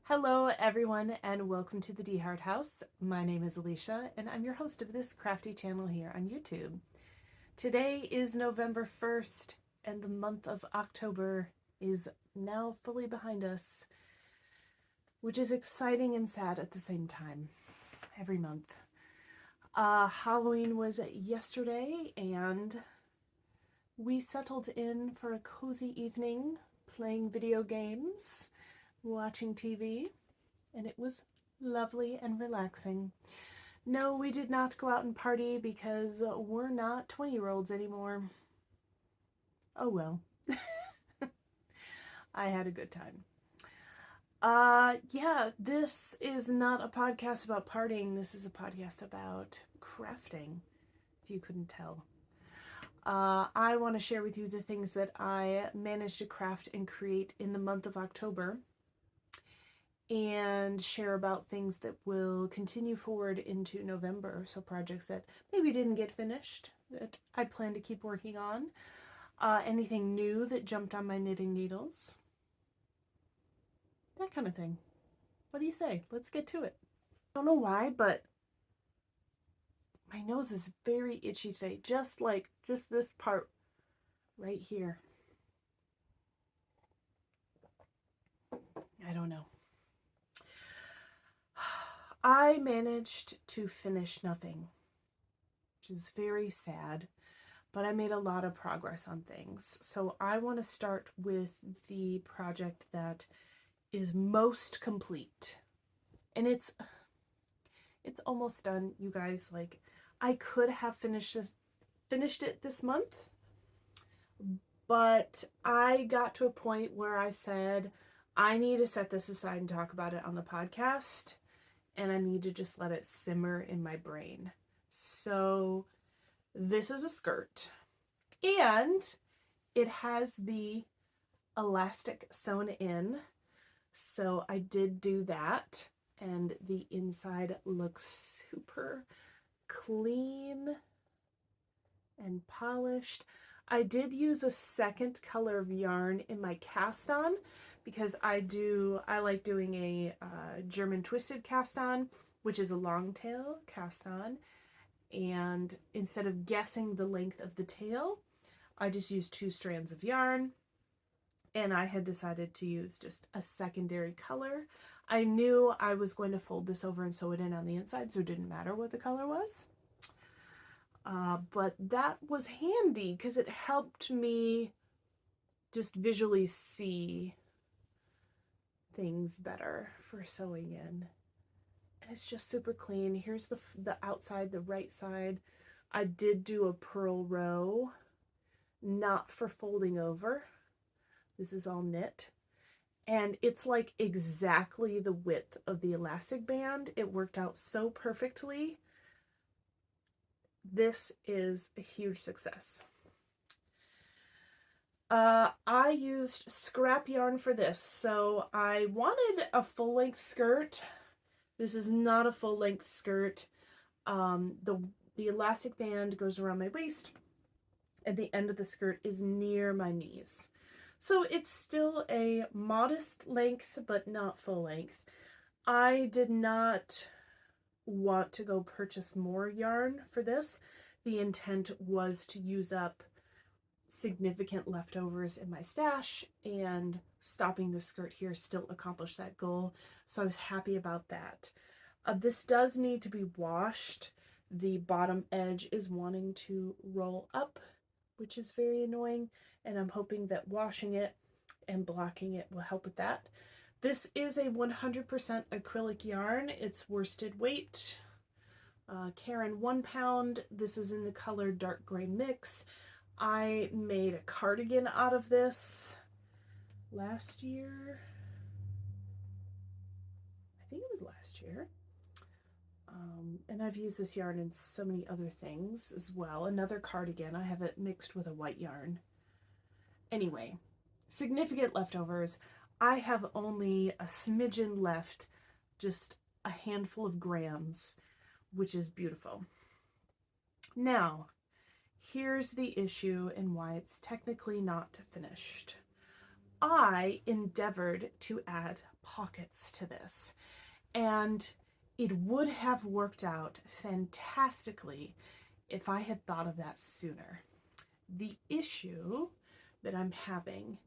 Hello everyone and welcome to the DeHart house. My name is Alicia and I'm your host of this crafty channel here on YouTube. Today is November 1st and the month of October is now fully behind us, which is exciting and sad at the same time every month. Halloween was yesterday and we settled in for a cozy evening playing video games, watching TV, and it was lovely and relaxing. No, we did not go out and party because we're not 20-year-olds anymore. Oh well. I had a good time. Yeah, this is not a podcast about partying. This is a podcast about crafting, if you couldn't tell. I want to share with you the things that I managed to craft and create in the month of October, and share about things that will continue forward into November. So projects that maybe didn't get finished that I plan to keep working on. Anything new that jumped on my knitting needles. That kind of thing. What do you say? Let's get to it. I don't know why, but my nose is very itchy today. Just this part right here. I don't know. I managed to finish nothing, which is very sad, but I made a lot of progress on things. So I want to start with the project that is most complete. And it's almost done, you guys. Like, I could have finished it this month, but I got to a point where I said, I need to set this aside and talk about it on the podcast, and I need to just let it simmer in my brain. So this is a skirt, and it has the elastic sewn in. So I did do that, and the inside looks super clean and polished. I did use a second color of yarn in my cast on because I like doing a German twisted cast on, which is a long tail cast on. And instead of guessing the length of the tail, I just used 2 strands of yarn, and I had decided to use just a secondary color. I knew I was going to fold this over and sew it in on the inside, so it didn't matter what the color was. But that was handy because it helped me just visually see things better for sewing in. And it's just super clean. Here's the outside, the right side. I did do a purl row, not for folding over. This is all knit. And it's like exactly the width of the elastic band. It worked out so perfectly. This is a huge success. I used scrap yarn for this. So I wanted a full-length skirt. This is not a full-length skirt. The elastic band goes around my waist, and the end of the skirt is near my knees. So it's still a modest length, but not full length. I did not want to go purchase more yarn for this. The intent was to use up significant leftovers in my stash, and stopping the skirt here still accomplished that goal. So I was happy about that. This does need to be washed. The bottom edge is wanting to roll up, which is very annoying, and I'm hoping that washing it and blocking it will help with that. This is a 100% acrylic yarn. It's worsted weight. Karen 1 pound. This is in the color dark gray mix. I made a cardigan out of this last year. I think it was last year. And I've used this yarn in so many other things as well. Another cardigan. I have it mixed with a white yarn. Anyway, significant leftovers. I have only a smidgen left, just a handful of grams, which is beautiful. Now, here's the issue and why it's technically not finished. I endeavored to add pockets to this. And it would have worked out fantastically if I had thought of that sooner. The issue that I'm having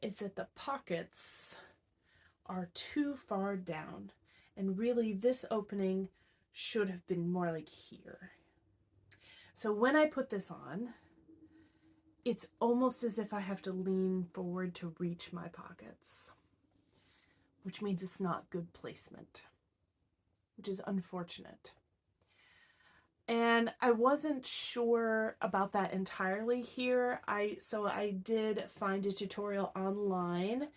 is that the pockets are too far down, and really this opening should have been more like here. So when I put this on, it's almost as if I have to lean forward to reach my pockets, which means it's not good placement, which is unfortunate. And I wasn't sure about that entirely here. So I did find a tutorial online,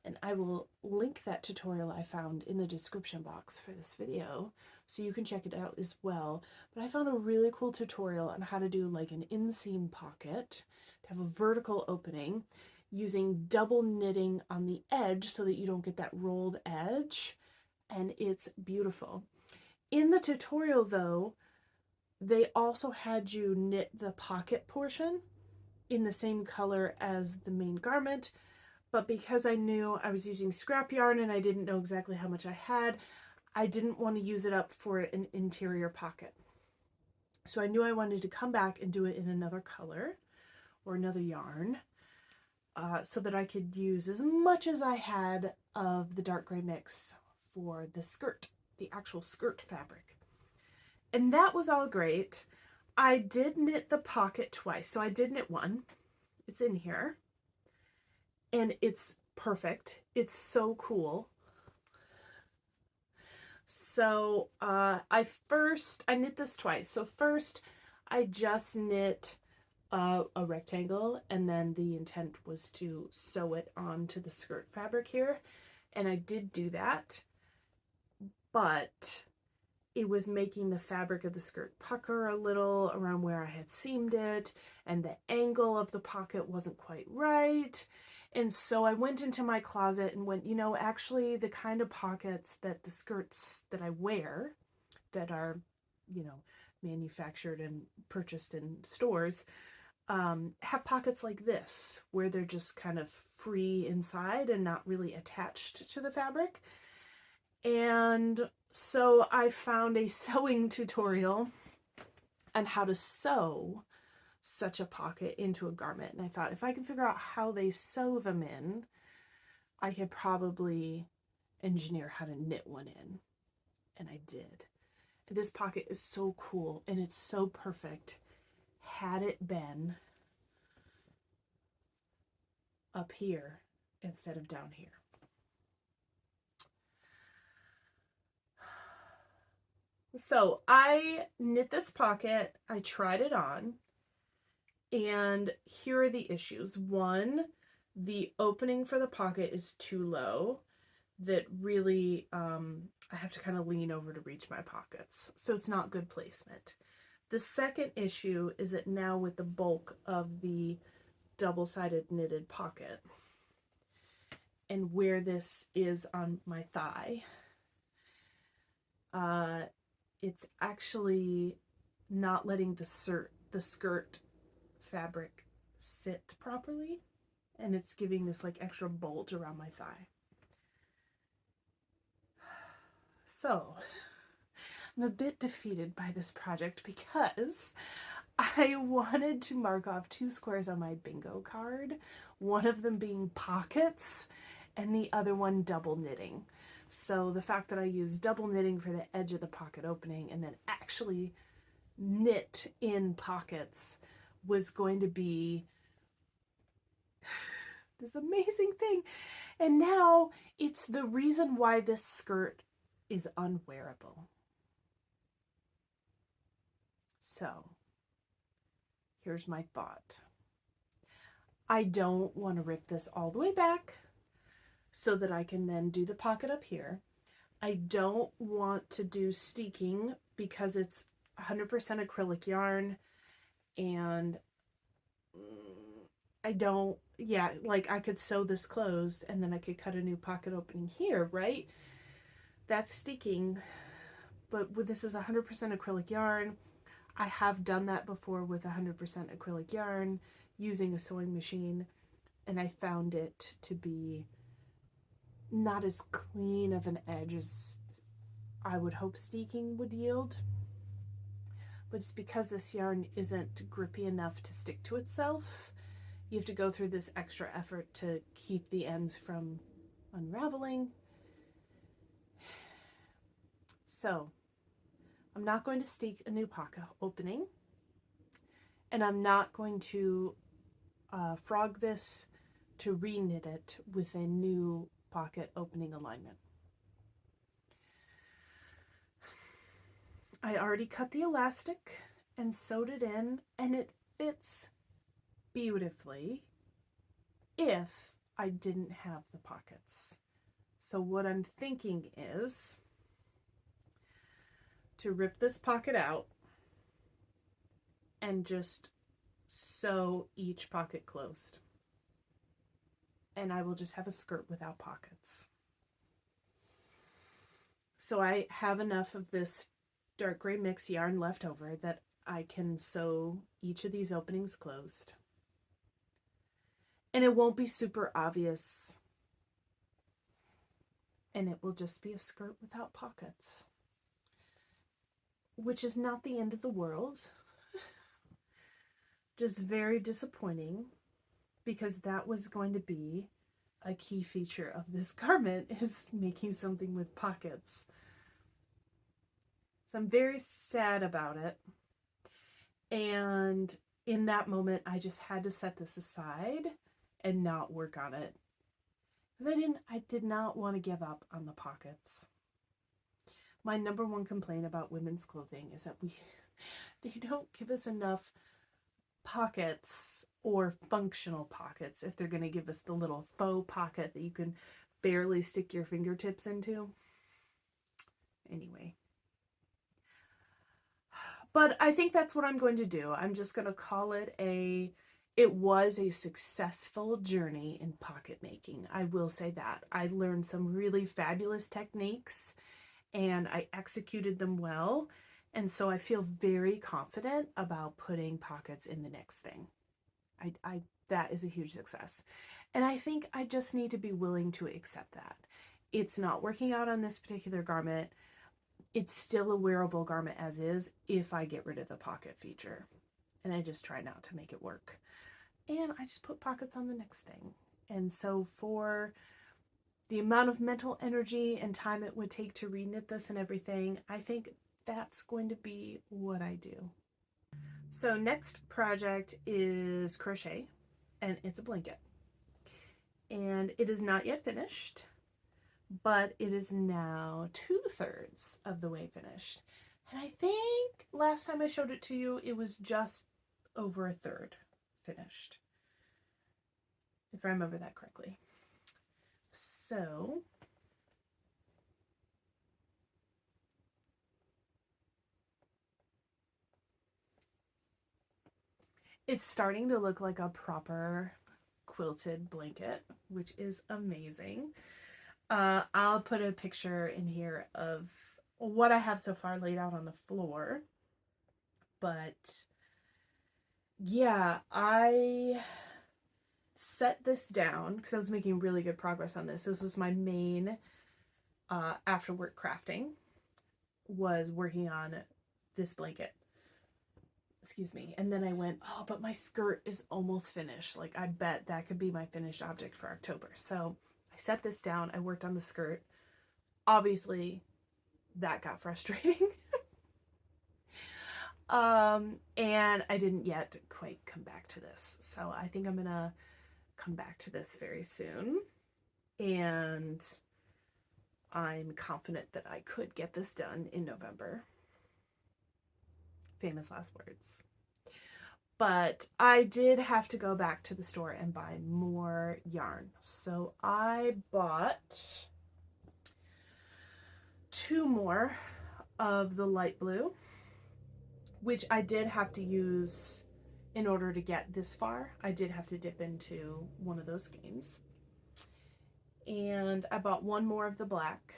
and I will link that tutorial I found in the description box for this video, so you can check it out as well. But I found a really cool tutorial on how to do like an inseam pocket, to have a vertical opening using double knitting on the edge so that you don't get that rolled edge, and it's beautiful. In the tutorial though, they also had you knit the pocket portion in the same color as the main garment, but because I knew I was using scrap yarn and I didn't know exactly how much I had, I didn't want to use it up for an interior pocket. So I knew I wanted to come back and do it in another color or another yarn, so that I could use as much as I had of the dark gray mix for the skirt, the actual skirt fabric. And that was all great. I did knit the pocket twice. So I did knit one. It's in here. And it's perfect. It's so cool. So I knit this twice. So first I just knit a rectangle, and then the intent was to sew it onto the skirt fabric here. And I did do that, but it was making the fabric of the skirt pucker a little around where I had seamed it, and the angle of the pocket wasn't quite right. And so I went into my closet and went, actually the kind of pockets that the skirts that I wear that are, manufactured and purchased in stores, have pockets like this, where they're just kind of free inside and not really attached to the fabric. And so I found a sewing tutorial on how to sew such a pocket into a garment. And I thought, if I can figure out how they sew them in, I could probably engineer how to knit one in. And I did. And this pocket is so cool, and it's so perfect. Had it been up here instead of down here. So I knit this pocket, I tried it on, and here are the issues. One, the opening for the pocket is too low, that really I have to kind of lean over to reach my pockets, so it's not good placement. The second issue is that now with the bulk of the double-sided knitted pocket and where this is on my thigh, it's actually not letting the skirt fabric sit properly, and it's giving this like extra bulge around my thigh. So I'm a bit defeated by this project because I wanted to mark off 2 squares on my bingo card, one of them being pockets and the other one double knitting. So the fact that I used double knitting for the edge of the pocket opening and then actually knit in pockets was going to be this amazing thing. And now it's the reason why this skirt is unwearable. So here's my thought. I don't want to rip this all the way back so that I can then do the pocket up here. I don't want to do steeking because it's 100% acrylic yarn, and I don't, like I could sew this closed and then I could cut a new pocket opening here, right? That's steeking, but this is 100% acrylic yarn. I have done that before with 100% acrylic yarn using a sewing machine, and I found it to be not as clean of an edge as I would hope steeking would yield. But it's because this yarn isn't grippy enough to stick to itself. You have to go through this extra effort to keep the ends from unraveling. So I'm not going to steek a new pocket opening, and I'm not going to frog this to re-knit it with a new pocket opening alignment. I already cut the elastic and sewed it in, and it fits beautifully if I didn't have the pockets. So what I'm thinking is to rip this pocket out and just sew each pocket closed. And I will just have a skirt without pockets. So I have enough of this dark gray mix yarn left over that I can sew each of these openings closed. And it won't be super obvious. And it will just be a skirt without pockets. Which is not the end of the world. Just very disappointing, because that was going to be a key feature of this garment, is making something with pockets. So I'm very sad about it. And in that moment, I just had to set this aside and not work on it. Because I did not want to give up on the pockets. My number one complaint about women's clothing is that they don't give us enough pockets or functional pockets if they're going to give us the little faux pocket that you can barely stick your fingertips into. Anyway. But I think that's what I'm going to do. I'm just going to call it it was a successful journey in pocket making. I will say that. I learned some really fabulous techniques and I executed them well. And so I feel very confident about putting pockets in the next thing. That is a huge success. And I think I just need to be willing to accept that. It's not working out on this particular garment. It's still a wearable garment as is if I get rid of the pocket feature. And I just try not to make it work. And I just put pockets on the next thing. And so for the amount of mental energy and time it would take to reknit this and everything, I think that's going to be what I do. So next project is crochet, and it's a blanket. And it is not yet finished, but it is now 2/3 of the way finished. And I think last time I showed it to you, it was just over 1/3 finished, if I remember that correctly. So it's starting to look like a proper quilted blanket, which is amazing. I'll put a picture in here of what I have so far laid out on the floor. But yeah, I set this down because I was making really good progress on this. This was my main after work crafting, was working on this blanket. Excuse me. And then I went, oh, but my skirt is almost finished. Like, I bet that could be my finished object for October. So I set this down. I worked on the skirt. Obviously, that got frustrating. And I didn't yet quite come back to this. So I think I'm going to come back to this very soon. And I'm confident that I could get this done in November. Famous last words. But I did have to go back to the store and buy more yarn. So I bought 2 more of the light blue, which I did have to use in order to get this far. I did have to dip into one of those skeins. And I bought 1 more of the black.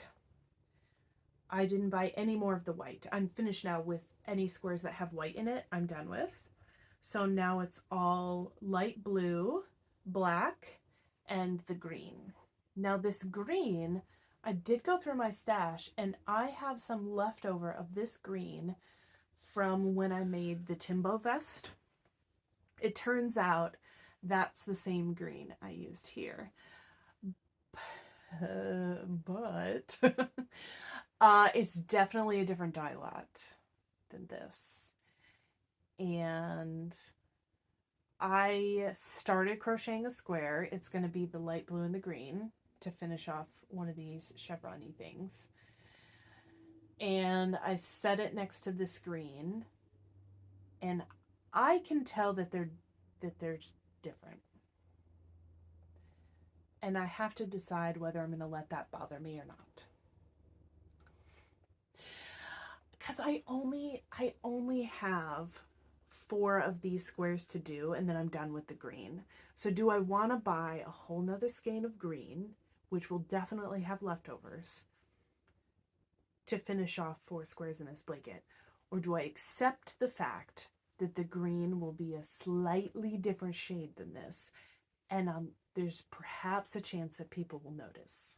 I didn't buy any more of the white. I'm finished now with any squares that have white in it. I'm done with. So now it's all light blue, black, and the green. Now this green, I did go through my stash and I have some leftover of this green from when I made the Timbo vest. It turns out that's the same green I used here. But it's definitely a different dye lot than this. And I started crocheting a square. It's going to be the light blue and the green to finish off one of these chevron-y things. And I set it next to this green, and I can tell that they're different. And I have to decide whether I'm going to let that bother me or not. Because I only have 4 of these squares to do, and then I'm done with the green. So do I want to buy a whole nother skein of green, which will definitely have leftovers, to finish off 4 squares in this blanket? Or do I accept the fact that the green will be a slightly different shade than this, and there's perhaps a chance that people will notice?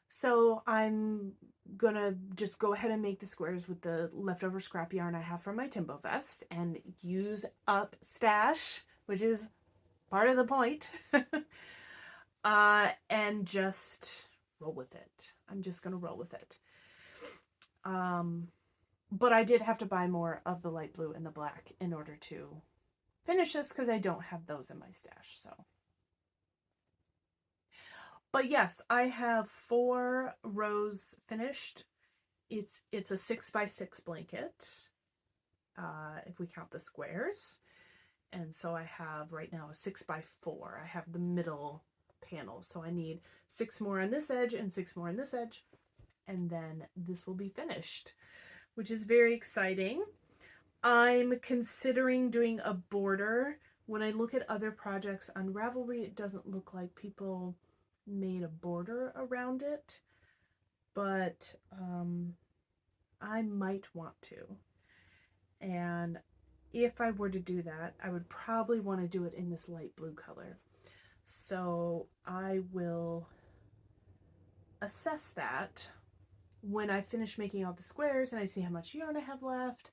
So I'm gonna just go ahead and make the squares with the leftover scrap yarn I have from my Timbo vest and use up stash, which is part of the point, and just roll with it. I'm just gonna roll with it. But I did have to buy more of the light blue and the black in order to finish this because I don't have those in my stash, so. But yes, I have 4 rows finished. It's a 6x6 blanket, if we count the squares. And so I have right now a 6x4. I have the middle panel. So I need 6 more on this edge and 6 more on this edge. And then this will be finished, which is very exciting. I'm considering doing a border. When I look at other projects on Ravelry, it doesn't look like people made a border around it, but I might want to. And if I were to do that, I would probably want to do it in this light blue color. So I will assess that when I finish making all the squares and I see how much yarn I have left,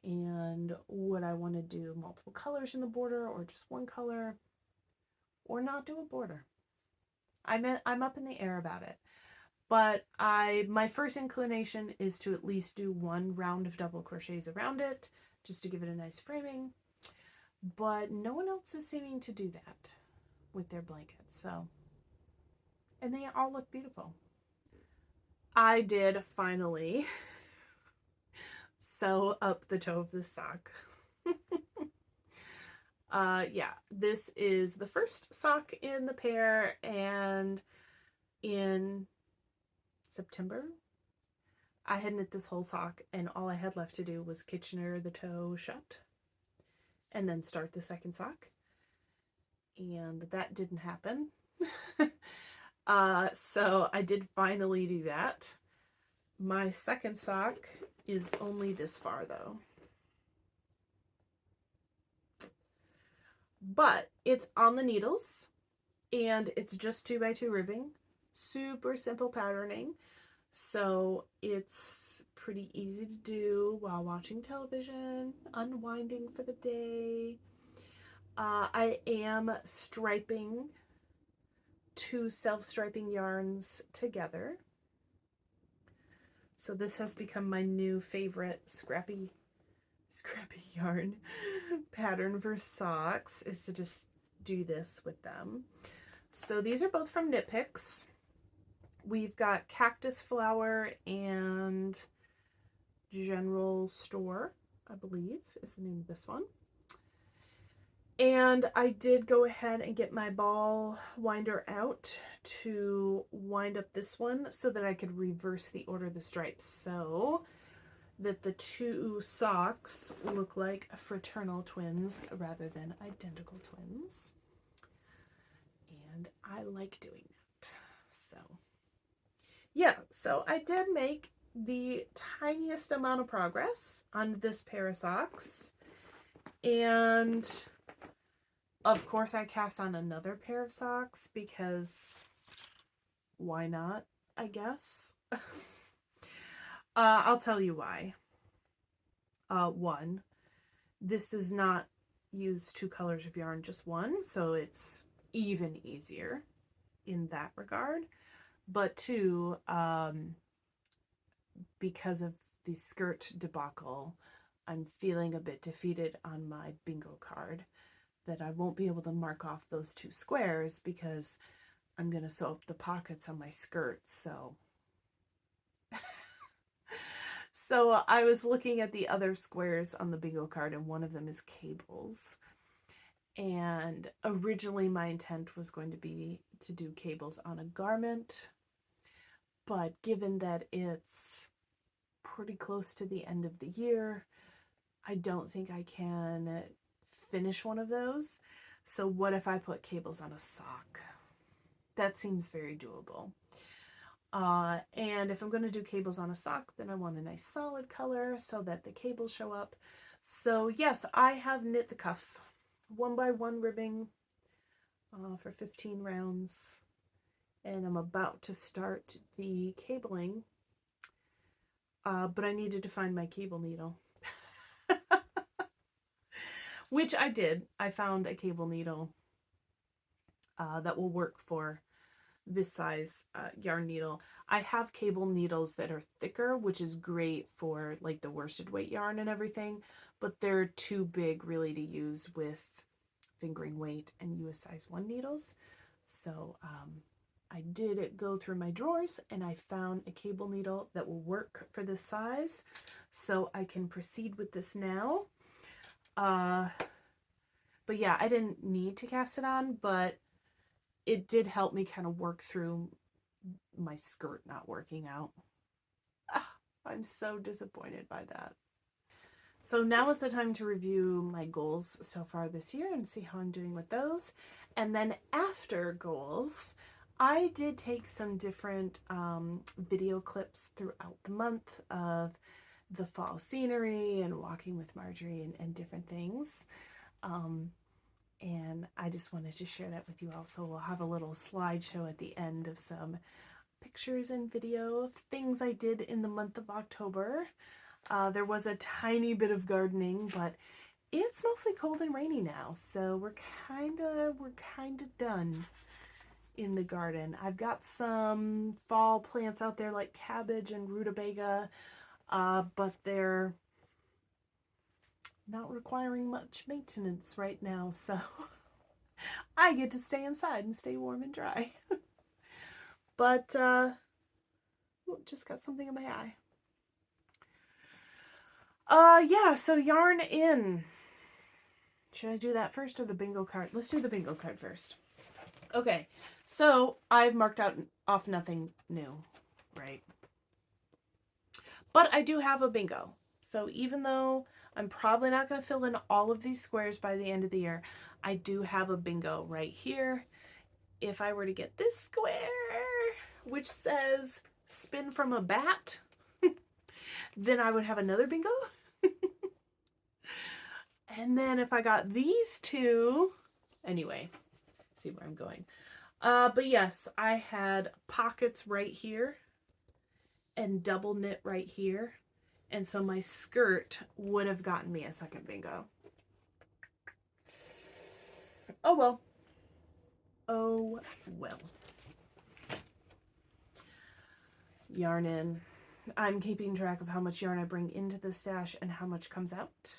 and would I want to do multiple colors in the border or just one color, or not do a border. I'm up in the air about it, but my first inclination is to at least do 1 round of double crochets around it, just to give it a nice framing. But no one else is seeming to do that with their blankets, so. And they all look beautiful. I did finally sew up the toe of this sock. Yeah, this is the first sock in the pair, and in September, I had knit this whole sock, and all I had left to do was Kitchener the toe shut, and then start the second sock, and that didn't happen. So I did finally do that. My second sock is only this far, though. But it's on the needles, and it's just 2x2 ribbing. Super simple patterning, so it's pretty easy to do while watching television, unwinding for the day. I am striping 2 self-striping yarns together. So this has become my new favorite scrappy yarn pattern for socks, is to just do this with them. So these are both from Knit Picks. We've got Cactus Flower and General Store, I believe is the name of this one. And I did go ahead and get my ball winder out to wind up this one so that I could reverse the order of the stripes, so that the 2 socks look like fraternal twins rather than identical twins. And I like doing that. So yeah, so I did make the tiniest amount of progress on this pair of socks, and Of course, I cast on another pair of socks because why not, I guess. I'll tell you why. One, this does not use 2 colors of yarn, just one, so it's even easier in that regard. But 2, because of the skirt debacle, I'm feeling a bit defeated on my bingo card that I won't be able to mark off those 2 squares because I'm going to sew up the pockets on my skirts. So I was looking at the other squares on the bingo card, and one of them is cables. And originally my intent was going to be to do cables on a garment, but given that it's pretty close to the end of the year, I don't think I can finish one of those. So what if I put cables on a sock? That seems very doable. And if I'm going to do cables on a sock, then I want a nice solid color so that the cables show up. So yes, I have knit the cuff 1x1 ribbing for 15 rounds, and I'm about to start the cabling, but I needed to find my cable needle. Which I did. I found a cable needle that will work for this size yarn needle. I have cable needles that are thicker, which is great for like the worsted weight yarn and everything, but they're too big really to use with fingering weight and US size 1 needles. So I did go through my drawers and I found a cable needle that will work for this size, so I can proceed with this now. But yeah, I didn't need to cast it on, but it did help me kind of work through my skirt not working out. I'm so disappointed by that. So now is the time to review my goals so far this year and see how I'm doing with those. And then after goals, I did take some different video clips throughout the month of the fall scenery and walking with Marjorie and different things. And I just wanted to share that with you all. So we'll have a little slideshow at the end of some pictures and video of things I did in the month of October. There was a tiny bit of gardening, but it's mostly cold and rainy now, so we're kind of done in the garden. I've got some fall plants out there like cabbage and rutabaga, but they're not requiring much maintenance right now, so I get to stay inside and stay warm and dry. But just got something in my eye. Yeah, so yarn in. Should I do that first or the bingo card? Let's do the bingo card first. Okay, so I've marked off nothing new, right? But I do have a bingo. So even though I'm probably not going to fill in all of these squares by the end of the year, I do have a bingo right here. If I were to get this square, which says spin from a bat, then I would have another bingo. And then if I got these 2, anyway, see where I'm going. But yes, I had pockets right here and double knit right here. And so my skirt would have gotten me a second bingo. Oh well. Oh well. Yarn in. I'm keeping track of how much yarn I bring into the stash and how much comes out.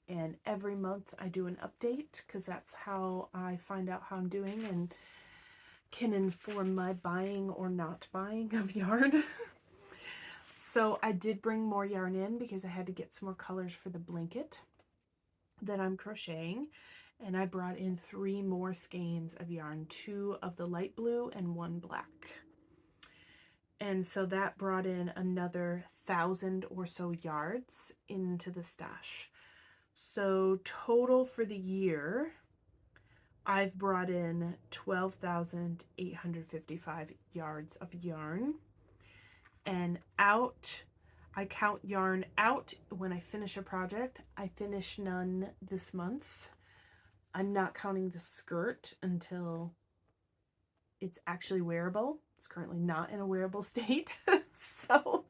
And every month I do an update because that's how I find out how I'm doing and can inform my buying or not buying of yarn. So I did bring more yarn in because I had to get some more colors for the blanket that I'm crocheting. And I brought in 3 more skeins of yarn, 2 of the light blue and 1 black. And so that brought in another 1,000 or so yards into the stash. So total for the year, I've brought in 12,855 yards of yarn. And out, I count yarn out when I finish a project. I finish none this month. I'm not counting the skirt until it's actually wearable. It's currently not in a wearable state. So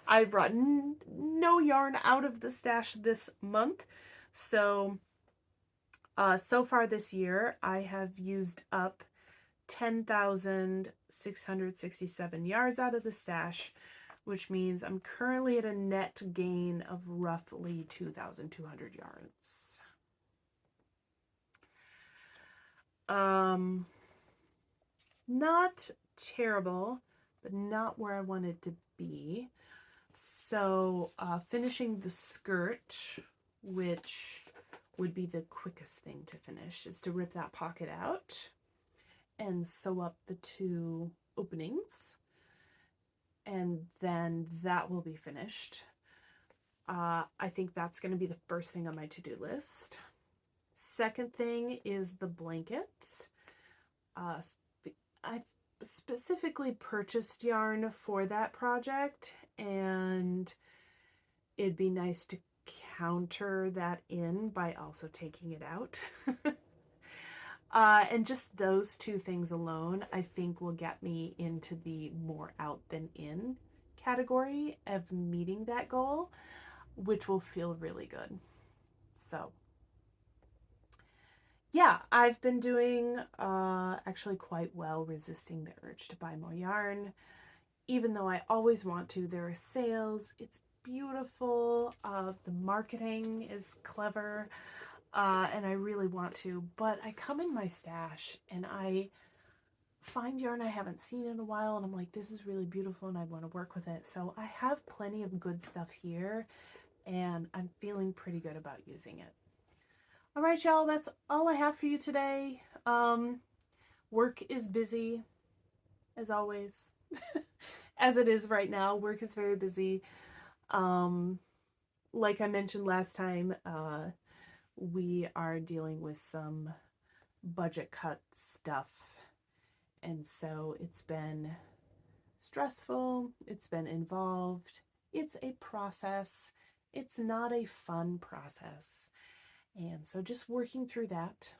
I brought no yarn out of the stash this month. So, so far this year, I have used up 10,667 yards out of the stash, which means I'm currently at a net gain of roughly 2,200 yards. Not terrible, but not where I wanted to be. So finishing the skirt, which would be the quickest thing to finish, is to rip that pocket out and sew up the 2 openings, and then that will be finished. I think that's going to be the first thing on my to-do list. Second thing is the blanket. I've specifically purchased yarn for that project, and it'd be nice to counter that in by also taking it out. And just those 2 things alone, I think, will get me into the more out than in category of meeting that goal, which will feel really good. So yeah, I've been doing actually quite well resisting the urge to buy more yarn. Even though I always want to, there are sales. It's beautiful. The marketing is clever. And I really want to, but I come in my stash and I find yarn I haven't seen in a while, and I'm like, this is really beautiful and I want to work with it. So I have plenty of good stuff here, and I'm feeling pretty good about using it. All right, y'all, that's all I have for you today. Work is busy, as always. As it is right now, work is very busy. Like I mentioned last time, we are dealing with some budget cut stuff, and so it's been stressful, it's been involved, it's a process, it's not a fun process, and so just working through that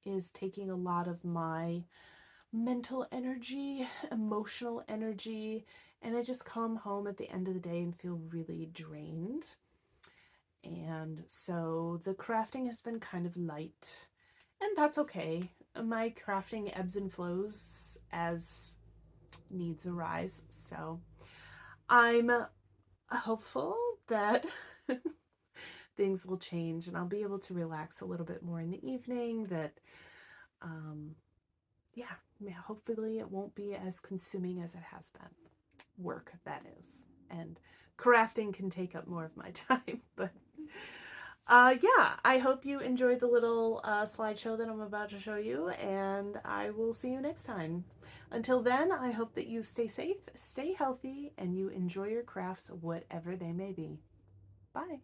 is taking a lot of my mental energy, emotional energy, and I just come home at the end of the day and feel really drained. And so the crafting has been kind of light, and that's okay. My crafting ebbs and flows as needs arise, so I'm hopeful that things will change and I'll be able to relax a little bit more in the evening, that yeah, hopefully it won't be as consuming as it has been. Work, that is. And crafting can take up more of my time, but yeah, I hope you enjoyed the little slideshow that I'm about to show you, and I will see you next time. Until then, I hope that you stay safe, stay healthy, and you enjoy your crafts, whatever they may be. Bye.